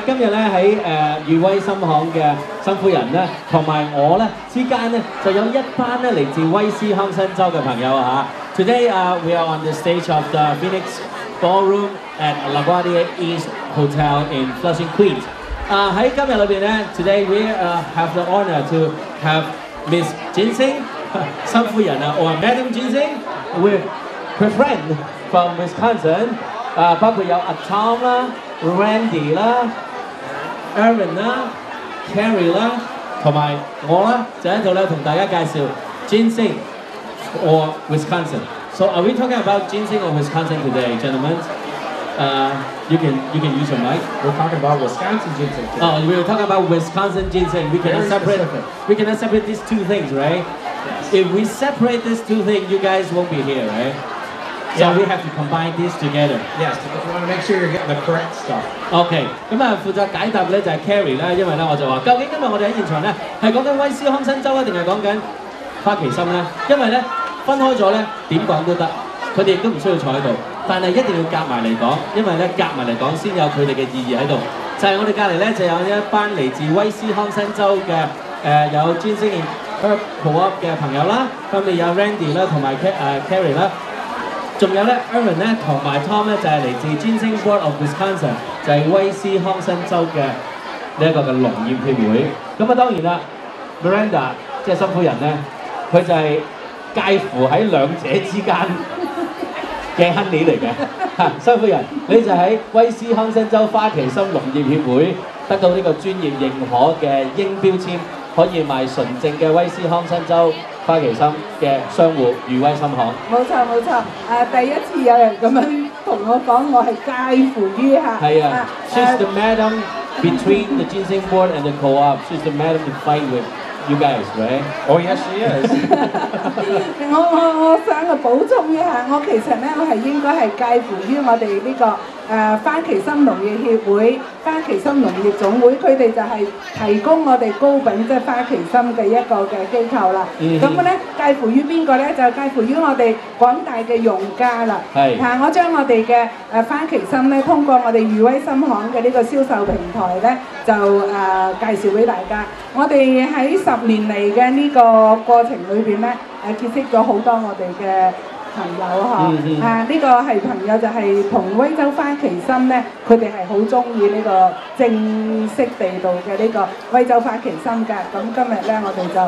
今日咧喺裕威深行嘅辛苦人咧，同埋我咧之間咧就有一班咧嚟自威斯康辛州嘅朋友啊！Today we are on the stage of the Phoenix Ballroom at LaGuardia East Hotel in Flushing, Queens. 喺今日裏邊咧 ，Today we have the honor to have Miss Ginseng 辛苦人啊，or Madam Ginseng with her friend from Wisconsin， 包括有阿 Tom 啦。Randy 啦 ，Aaron 啦 ，Carrie 啦，同埋我啦，就喺度咧同大家介紹 ginseng or Wisconsin. So are we talking about ginseng or Wisconsin today, gentlemen? You can use your mic. We're talking about Wisconsin ginseng today. Oh, we're talking about Wisconsin ginseng. We cannot separate these two things, right? Yes. If we separate these two things, you guys won't be here, right? So we have to combine these together. Yes, because you want to make sure you're getting the correct stuff. OK， 咁負責解答咧就係 Carrie 啦，因為咧我就話，究竟今日我哋喺現場咧係講緊威斯康辛州啊，定係講緊花旗參咧？因為咧分開咗咧點講都得，佢哋亦都唔需要坐喺度，但係一定要夾埋嚟講，因為咧夾埋嚟講先有佢哋嘅意義喺度。就係我哋隔離咧就有一班嚟自威斯康辛州嘅有 ginseng co-op 嘅朋友啦，分別有 Randy 啦同埋Carrie 啦。仲有咧 ，Aaron 咧同埋 Tom 咧就係嚟自 Ginseng Board of Wisconsin， 就係威斯康辛州嘅呢一個嘅農業協會。咁當然啦 ，Miranda 即係辛苦人咧，佢就係介乎喺兩者之間嘅 honey 嚟嘅。辛苦人，你就喺威斯康辛州花旗參農業協會得到呢個專業認可嘅英標籤，可以賣純正嘅威斯康辛州花旗參嘅商戶裕威深行。冇錯冇錯，第一次有人咁樣同我講，我係介乎於嚇。係啊，she's the madam between the ginseng board and the co-op. She's the madam to fight with you guys, right? Oh yes, she is. 我想補充一下，我其實咧我係應該係介乎於我哋呢個花旗參農業協會、花旗參農業總會，佢哋就係提供我哋糕餅即係花旗參嘅一個嘅機構啦。咁咧介乎於邊個咧？就介乎於我哋廣大嘅用家啦。係。我將我哋嘅花旗參咧，通過我哋裕威深行嘅呢個銷售平台咧，就介紹俾大家。我哋喺10年嚟嘅呢個過程裏邊咧，結識咗好多我哋嘅朋友嗬，呢個係朋友就係同威州花旗參咧，佢哋係好中意呢個正式地道嘅呢個威州花旗參㗎。咁今日咧，我哋就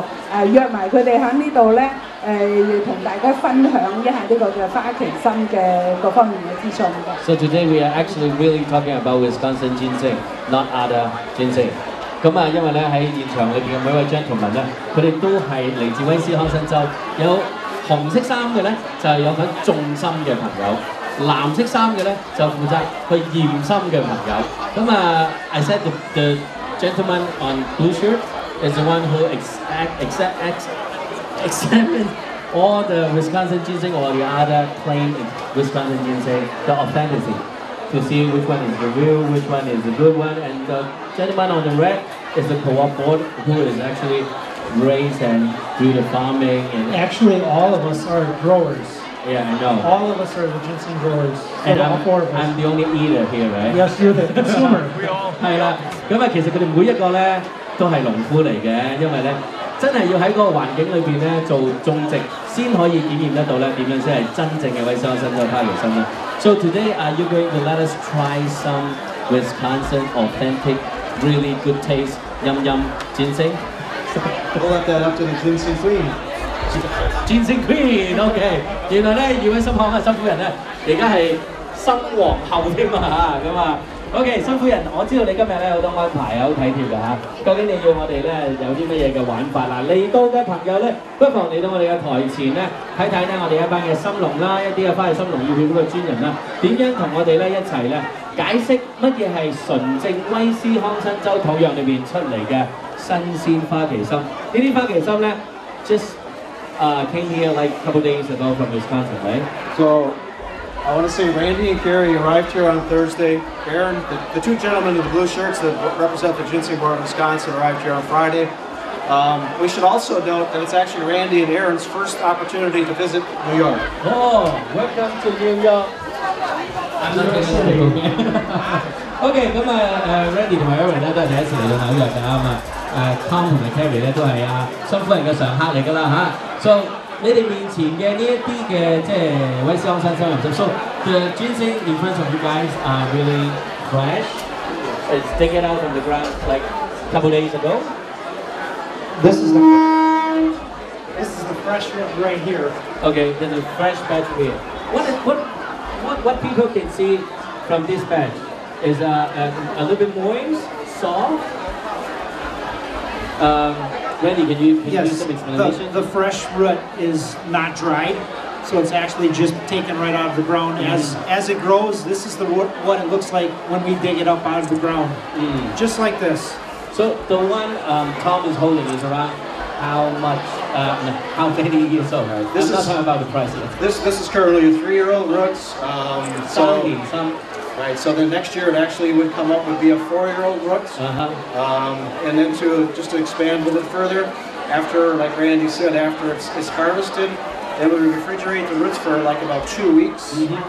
約埋佢哋喺呢度咧，同大家分享一下呢個嘅花旗參嘅各方面嘅資訊嘅。So today we are actually really talking about Wisconsin ginseng, not other ginseng. 咁因為咧喺現場裏邊嘅每位 gentleman 咧，佢哋都係嚟自威斯康辛州。有紅色衫嘅咧就係有份種心嘅朋友，藍色衫嘅咧就負責去驗心嘅朋友。咁I said the gentleman on blue shirt is the one who examined all the Wisconsin ginseng or the other claim Wisconsin ginseng, the authenticity, to see which one is the real, which one is the good one, and the gentleman on the red is the co-op board who is actually raise and do the farming. And actually, all of us are growers. Yeah, I know. All of us are the ginseng growers. And I'm the only eater here, right? Yes, you're the consumer. We all. 係啦，咁其實佢哋每一個咧都係農夫嚟嘅，因為咧真係要喺嗰個環境裏邊咧做種植，先可以檢驗得到咧點樣先係真正嘅威斯康辛州花旗參啦。So today, are you going to let us try some Wisconsin authentic, really good taste, yum yum ginseng? We'll let that up to the ginseng queen. Ginseng Queen, OK。原來咧，裕威深行嘅辛苦人咧，而家係生皇后添OK， 辛苦人，我知道你今日咧好多安排好體貼㗎嚇。究竟你要我哋咧有啲乜嘢嘅玩法嗱？嚟到嘅朋友咧，不妨嚟到我哋嘅台前咧，睇睇咧我哋一班嘅參農啦，一啲嘅花旗參農業協會嘅專人啦，點樣同我哋咧一齊咧解釋乜嘢係純正威斯康辛州土壤裏邊出嚟嘅新鮮花旗參？呢啲花旗參咧，just came here like a couple days ago from Wisconsin, right? So I want to say Randy and Carrie arrived here on Thursday. Aaron, the two gentlemen in the blue shirts that represent the Ginseng Board of Wisconsin arrived here on Friday. We should also note that it's actually Randy and Aaron's first opportunity to visit New York. Oh, welcome to New York. I'm not going to OK， 咁Randy 同埋 Aaron 咧都係第一次嚟到紐約㗎嘛。Tom 同埋 Carrie 咧都係辛夫人嘅常客嚟㗎啦嚇。So 你哋面前嘅呢一啲嘅即係威斯康辛收入汁 ，so the ginseng in front of you guys are really fresh. It's taken out from the ground like a couple days ago. This is the fresh root right here. Okay, there's a fresh batch here. What people can see from this batch is a little bit moist, soft. Randy, can you give Yes, some explanation? the fresh root is not dried, so it's actually just taken right out of the ground. As it grows, this is what it looks like when we dig it up out of the ground, just like this. So the one Tom is holding is around how much, how many years old? This I'm not is- talking about the price yet. This is currently a 3-year-old roots. Right, so then next year it actually would come up would be a 4-year-old roots. And then just to expand a little bit further, after, like Randy said, after it's harvested, then we refrigerate the roots for like about 2 weeks. And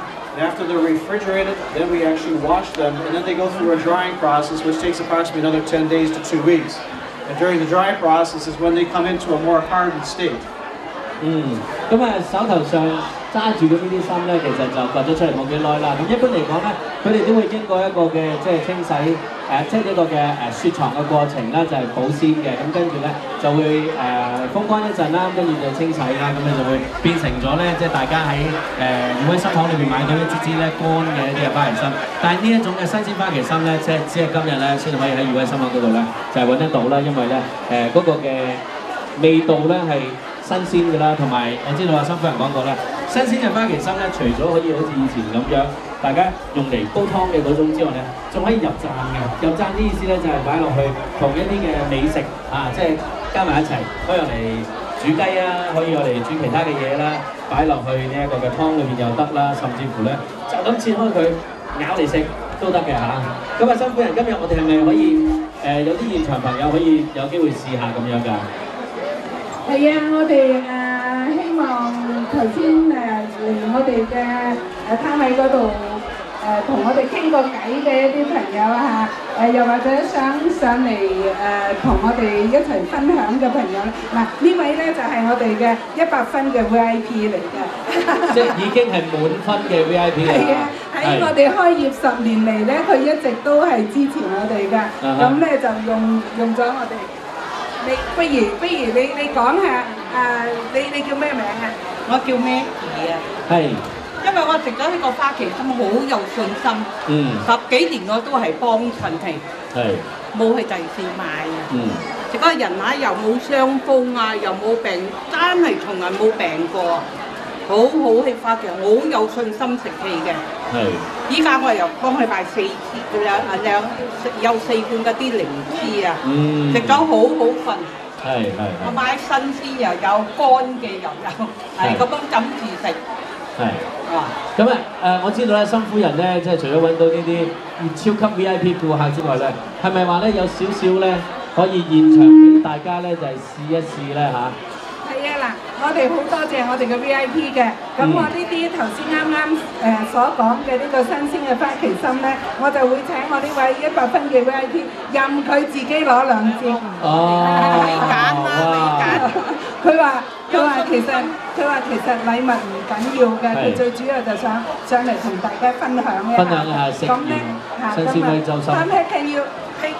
after they're refrigerated, then we actually wash them, and then they go through a drying process, which takes approximately another 10 days to 2 weeks. And during the drying process is when they come into a more hardened state. 手頭上揸住嘅呢啲參咧，其實就掘咗出嚟冇幾耐啦。咁一般嚟講咧，佢哋都會經過一個嘅即係清洗，即係一個嘅雪藏嘅過程啦，就係保鮮嘅。咁跟住咧就會風乾一陣啦，跟住就清洗啦，咁咧就會變成咗咧，即係大家喺魚威心行裏邊買到一支咧乾嘅一啲嘅花旗參。但係呢一種嘅新鮮花旗參咧，即係只係今日咧先可以喺魚威心行嗰度咧就係揾得到啦，因為咧嗰個嘅味道咧係。新鮮嘅啦，同埋我知道辛夫人講過啦，新鮮嘅花旗參咧，除咗可以好似以前咁樣，大家用嚟煲湯嘅嗰種之外咧，仲可以入贊嘅。入贊啲意思咧就係擺落去同一啲嘅美食即係加埋一齊，可以用嚟煮雞啊，可以用嚟煮其他嘅嘢啦，擺落去呢一個嘅湯裏邊又得啦，甚至乎咧就咁切開佢咬嚟食都得嘅嚇。咁辛夫人今日我哋係咪可以有啲現場朋友可以有機會試下咁樣㗎？係啊，我哋希望頭先嚟我哋嘅攤位嗰度同我哋傾過偈嘅一啲朋友又或者想上嚟同我哋一齊分享嘅朋友咧，嗱呢位咧就係我哋嘅100分嘅 VIP 嚟嘅，即係已經係滿分嘅 VIP 啦。係啊，喺我哋開業10年嚟咧，佢一直都係支持我哋㗎，咁咧就用咗我哋。不如你講下你叫咩名啊？我叫 Maggie 啊。係。因為我食咗呢個花旗參好有信心。10幾年我都係幫襯佢。係。冇去第四買啊。食嗰個人又冇傷風啊，又冇病，真係從來冇病過。好好氣花旗，好有信心食佢嘅。係。依家我又幫佢買4罐嗰啲靈芝啊，食咗好好瞓。係。我買新鮮又有，乾嘅又有，係咁樣枕住食。係。咁我知道咧，辛夫人咧，即係除咗揾到呢啲超級 VIP 顧客之外咧，係咪話咧有少少咧可以現場俾大家咧就係試一試咧嚇？係啊，嗱，我哋好多謝我哋嘅 VIP 嘅，咁我呢啲頭先啱所講嘅呢個新鮮嘅花旗參咧，我就會請我呢位100分嘅 VIP， 任佢自己攞2支。你揀啦，你揀。佢話其實禮物唔緊要嘅，佢最主要就想上嚟同大家分享一下。分享下食完新鮮貴州參。咁咧 can you pick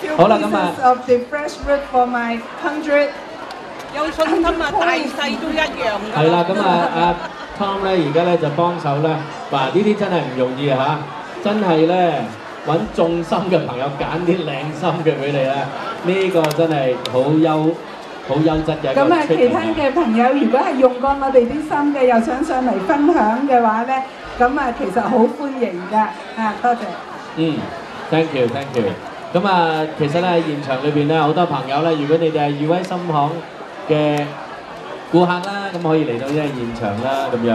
few pieces of the fresh fruit for my 100？有信心啊，大細都一樣㗎。係啦，咁阿 Tom 咧而家咧就幫手咧，嗱呢啲真係唔容易嚇，真係咧揾眾心嘅朋友揀啲靚心嘅俾你啦，呢個真係好優質嘅。咁其他嘅朋友如果係用過我哋啲心嘅，又想上嚟分享嘅話咧，咁其實好歡迎㗎，多謝。thank you。咁其實咧喺現場裏邊咧，好多朋友咧，如果你哋係裕威心行嘅顧客啦，咁可以嚟到呢個現場啦，咁樣。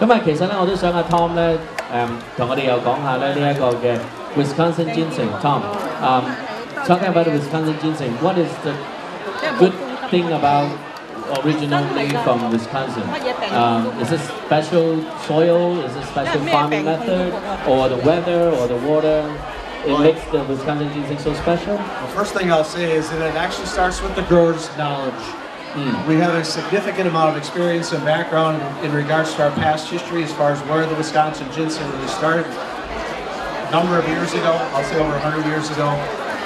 咁其實咧，我都想阿 Tom 咧，同我哋又講下咧呢一個嘅 Wisconsin Ginseng。Tom，talking about the Wisconsin Ginseng，what is the good thing about originally from Wisconsin. Is it special soil? Is it special farming method, or the weather, or the water? It makes the Wisconsin ginseng so special? The first thing I'll say is that it actually starts with the grower's knowledge. We have a significant amount of experience and background in regards to our past history as far as where the Wisconsin ginseng really started. A number of years ago, I'll say over 100 years ago.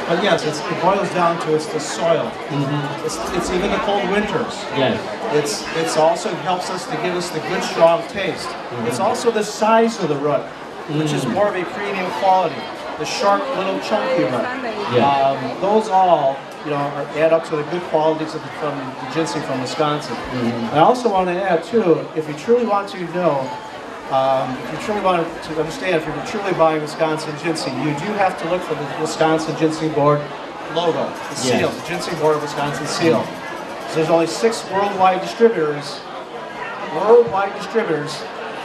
But yes, it boils down to it's the soil. It's even the cold winters. Yes. It's also helps us to give us the good strong taste. It's also the size of the root, which is more of a premium quality. The sharp little chunky root. Those all add up to the good qualities from the ginseng from Wisconsin. I also want to add too, if you truly want to know, if you truly want to understand, if you're truly buying Wisconsin ginseng, you do have to look for the Wisconsin Ginseng Board logo, the seal, the Ginseng Board of Wisconsin seal. So there's only 6 worldwide distributors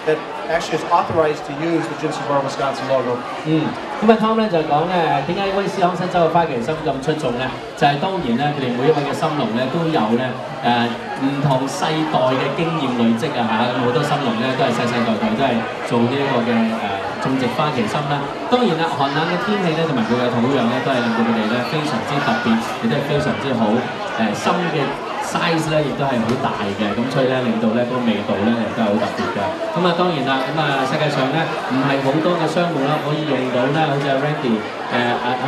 that actually is authorized to use the Ginseng Board of Wisconsin logo. 咁啊 Tom 咧就講咧，點解威斯康辛州嘅花旗參咁出眾咧？就係當然咧，佢哋每一位嘅參農咧都有咧唔同世代嘅經驗累積啊嚇，咁好多參農咧都係世代都係做呢一個嘅種植花旗參啦。當然啦，寒冷嘅天氣咧同埋佢嘅土壤咧都係令到佢哋咧非常之特別，亦都係非常之好參嘅。size 咧亦都係好大嘅，咁所以咧令到咧嗰個味道咧亦都係好特別嘅。咁啊當然啦，咁啊世界上咧唔係好多嘅商戶啦可以用到咧，好似阿 Randy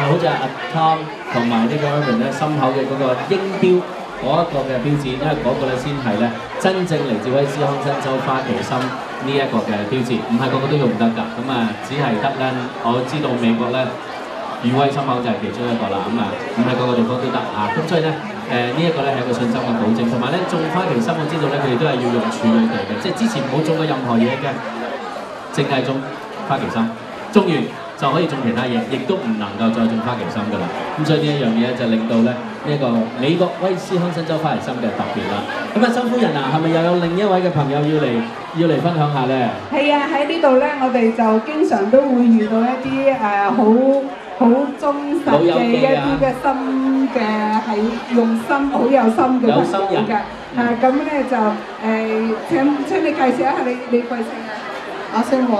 好似阿 Tom 同埋呢個 Urban 咧心口嘅嗰個鷹標嗰一個嘅標誌，因為嗰個咧先係咧真正嚟自威斯康辛州花旗參呢一個嘅標誌，唔係個個都用得㗎。咁啊只係得咧，我知道美國咧。裕威心口就係其中一個啦，咁啊唔係個個地方都得嚇，咁所以咧呢一個咧係一個信心嘅保證，同埋咧種花旗參我知道咧佢哋都係要用處女地嘅，即係之前冇種過任何嘢嘅，淨係種花旗參，種完就可以種其他嘢，亦都唔能夠再種花旗參㗎啦。咁所以呢一樣嘢就令到咧呢一個美國威斯康辛州花旗參嘅特別啦。咁啊，周夫人啊，係咪又有另一位嘅朋友要嚟分享下咧？係啊，喺呢度咧，我哋就經常都會遇到一啲好忠實嘅一啲嘅心嘅係用心好有心嘅朋友嘅，咁咧就請你介紹一下你貴姓啊？我姓黃。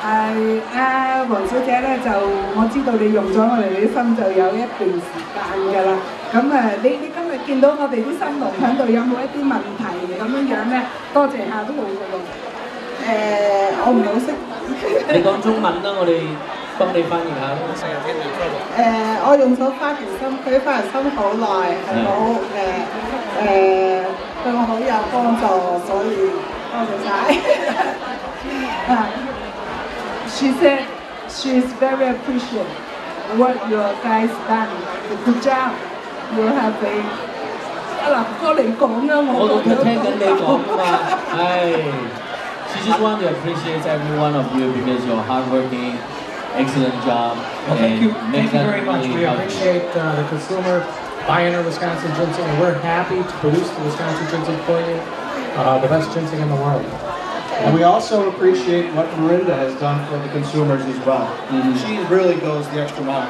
阿黃小姐咧就我知道你用咗我哋啲心就有一段時間㗎啦。咁你今日見到我哋啲新農喺度有冇一啲問題咁樣咧？多謝下都冇㗎喎。我唔係好識。你講中文啦，我哋。幫你翻譯下。我用咗花旗參，佢啲花旗參好耐，係好對我好有幫助，所以多謝晒。She said she is very appreciative what you guys done. Good job. You have a 嗱哥嚟講啦，我聽緊你講㗎嘛，She just want to appreciate every one of you because you're hardworking. Excellent job. Well, thank you very much. We appreciate the consumer buying our Wisconsin ginseng, and we're happy to produce the Wisconsin ginseng for you, the best ginseng in the world. And we also appreciate what Marinda has done for the consumers as well. She really goes the extra mile.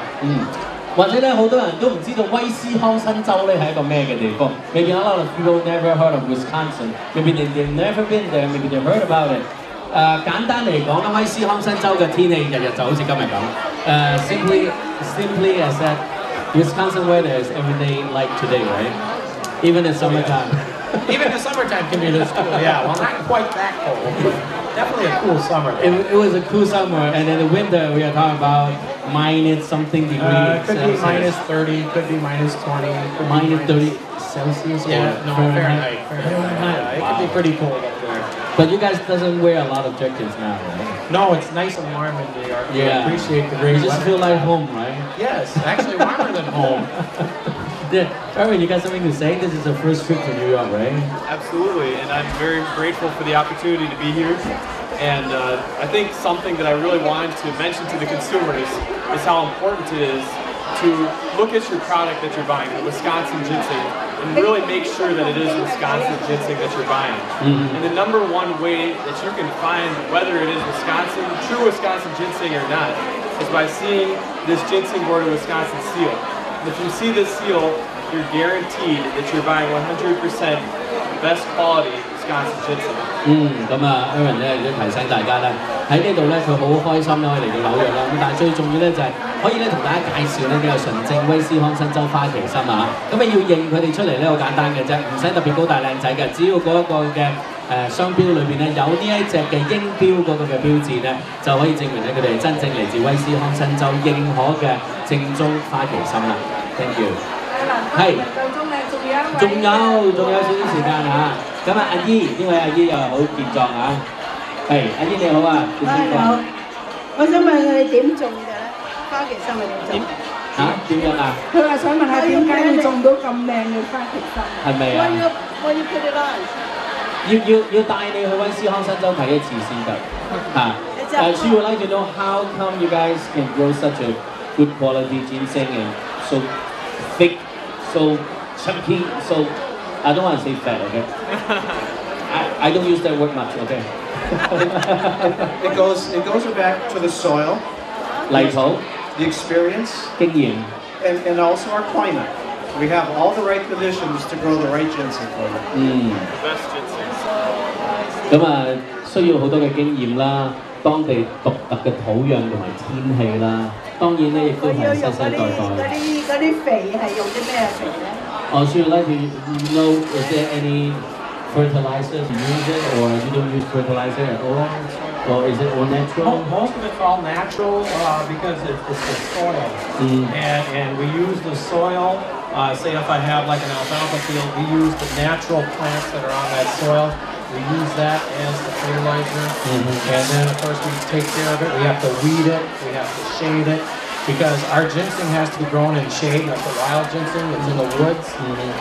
或者咧，好多人都唔知道威斯康辛州咧係一個咩嘅地方。Maybe a lot of people never heard of Wisconsin. Maybe they've never been there. Maybe they've heard about it. 簡單嚟講咧，威斯康辛州嘅天氣日日就好似今日咁。Simply as that, Wisconsin weather is every day like today, right? Even in summertime. Even the summertime can be this cool. Yeah, well, not quite that cold, but definitely a cool summer. It was a cool summer, and then the winter we are talking about minus something degrees. Could be minus 30, could be minus 20, minus 30 Celsius. Yeah, no, Fahrenheit. Yeah, it could be pretty cold up there. But you guys doesn't wear a lot of jackets now, right? No, it's nice and warm in New York. Yeah. We appreciate the great weather. You just feel like home, right? Yes, actually warmer than home. Yeah, Erwin, you got something to say? This is the first trip to New York, right? Absolutely, and I'm very grateful for the opportunity to be here. And I think something that I really wanted to mention to the consumers is how important it is to look at your product that you're buying, the Wisconsin ginseng, and really make sure that it is Wisconsin ginseng that you're buying. And the number one way that you can find whether it is true Wisconsin ginseng or not, is by seeing this Ginseng Board of Wisconsin seal. And if you see this seal, you're guaranteed that you're buying 100% best quality Wisconsin ginseng. 咁啊 ，Aaron 咧都提醒大家咧，喺呢度咧佢好開心咧可以嚟到紐約啦。咁但係最重要咧就係可以咧同大家介紹咧呢個純正威斯康辛州花旗參啊。咁啊要認佢哋出嚟咧好簡單嘅啫，唔使特別高大靚仔嘅，只要嗰一個嘅商標裏邊咧有呢一隻嘅英標嗰個嘅標誌咧，就可以證明咧佢哋真正嚟自威斯康辛州認可嘅正宗花旗參啦。Thank you。係。仲有少少時間啊！咁啊，阿姨呢位阿姨又好健壯啊！係，阿姨你好啊，點稱呼？我想問佢點種嘅咧？花旗參係點種？嚇點樣啊？佢話想問下點解會種到咁靚嘅花旗參？係咪啊？我要 put it on。要帶你去威斯康辛州睇一次先得嚇。She would like to know how come you guys can grow such a good quality ginseng and so thick, so chunky, so I don't want to say fat, okay? I don't use that word much, okay? It goes back to the soil, 泥土、the experience, 經驗 and also our climate. We have all the right conditions to grow the right ginseng for you. Best ginseng. 咁啊，需要好多嘅經驗啦，當地獨特嘅土壤同埋天氣啦，當然咧亦都係世世代代。嗰啲肥係用啲咩肥咧？Oh, so you'd like to know, is there any fertilizer to use it, or you don't use fertilizer at all? Or is it all natural? Most of it's all natural because it's the soil. And we use the soil. Say if I have like an alfalfa field, we use the natural plants that are on that soil. We use that as the fertilizer. And then of course we take care of it. We have to weed it. We have to shade it. Because our ginseng has to be grown in shade, like the wild ginseng that's in the woods.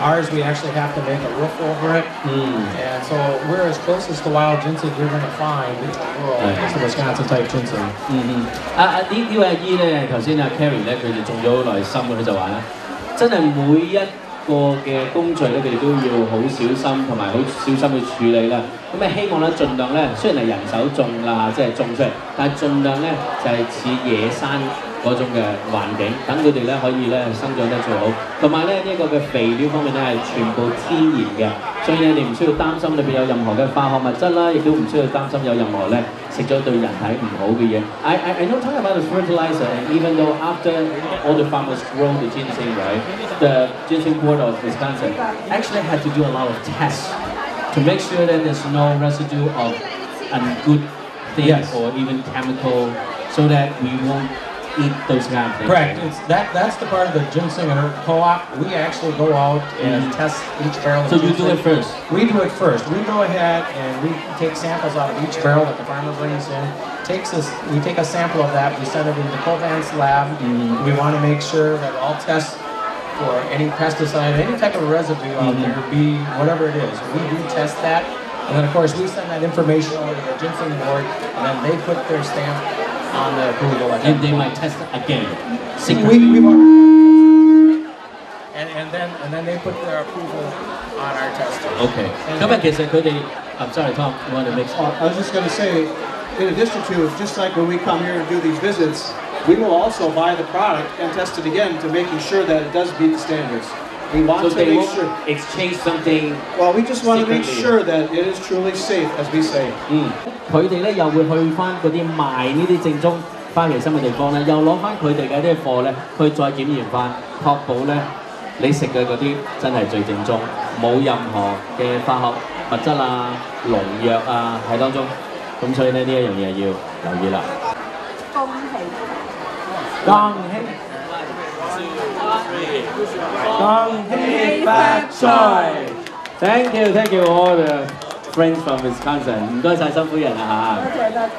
Ours, we actually have to make a roof over it. And so we're as close as the wild ginseng you're going to find in the world as the Wisconsin type ginseng. 呢位阿姨咧，頭先阿 Carrie 咧，佢哋種咗好耐心，佢就話咧，真係每一個嘅工序咧，佢哋都要好小心同埋好小心去處理啦。咁啊，希望咧盡量咧，雖然係人手種啦，即係種出嚟，但係盡量咧就係似野山嗰種嘅環境，等佢哋咧可以咧生長得最好。同埋咧呢個嘅肥料方面咧係全部天然嘅，所以咧你唔需要擔心裏邊有任何嘅化學物質啦，亦都唔需要擔心有任何咧食咗對人體唔好嘅嘢。I know talking about the fertilizer, and even though after all the farmers grow the ginseng, right, the ginseng board of Wisconsin actually had to do a lot of tests to make sure that there's no residue of ungood things or even chemical, so that we won't eat those kind of things. Correct. That's the part of the ginseng and co-op. We actually go out and test each barrel. So you do it first? We do it first. We go ahead and we take samples out of each barrel that the farmer brings in. We take a sample of that. We send it into Covance lab. We want to make sure that all tests for any pesticide, any type of residue out there, be whatever it is. We do test that. And then of course we send that information over to the ginseng board, and then they put their stamp on the approval. And they might test it again. And then they put their approval on our testing. Okay. 咁啊，其實佢哋I'm sorry, Tom. You want to make? I was just going to say, in addition to just like when we come here and do these visits, we will also buy the product and test it again to making sure that it does meet the standards. We want to make sure. Exchange something. Well, we just want to make sure that it is truly safe, as we say. 佢哋咧又會去翻嗰啲賣呢啲正宗花旗參嘅地方咧，又攞翻佢哋嘅啲貨咧，去再檢驗翻，確保咧你食嘅嗰啲真係最正宗，冇任何嘅化學物質啊、農藥啊喺當中。咁所以咧呢一樣嘢要留意啦。恭喜！恭喜！恭喜發財 ！Thank you all the friends from Wisconsin，唔該晒辛苦人啊嚇。多謝。